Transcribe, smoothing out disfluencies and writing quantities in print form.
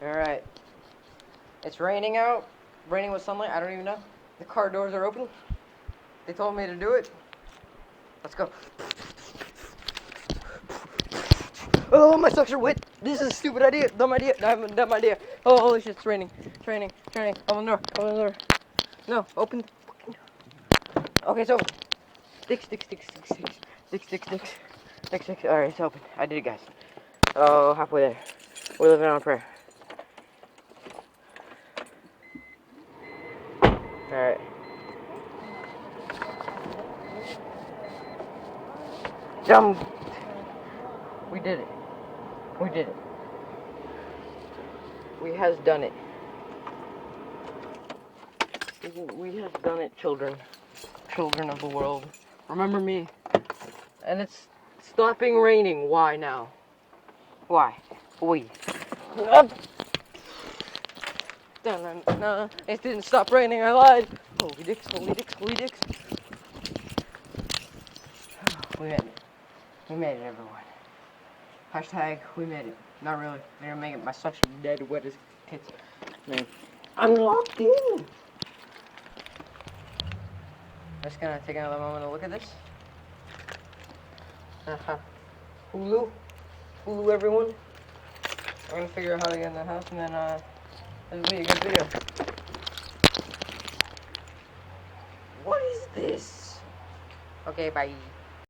Alright. It's raining out. Raining with sunlight, I don't even know. The car doors are open. They told me to do it. Let's go. Oh, my socks are wet. This is a stupid idea. Dumb idea. Dumb idea. Oh, holy shit, it's raining. It's raining. It's raining. Open the door. Open the door. No, open. Okay, it's open. Stick. Alright, it's open. I did it, guys. Oh, halfway there. We're living on a prayer. Alright. Jump! We did it. We did it. We has done it. We has done it, children. Children of the world. Remember me. And it's stopping raining. Why now? Why? We. It didn't stop raining, I lied. Holy dicks. We made it. We made it, everyone. Hashtag, we made it. Not really. We didn't make it. My socks are dead wet as tits. Man. I'm locked in. I'm just gonna take another moment to look at this. Hulu, everyone. I'm gonna figure out how to get in the house, and then this will be a good video. What is this? Okay, bye.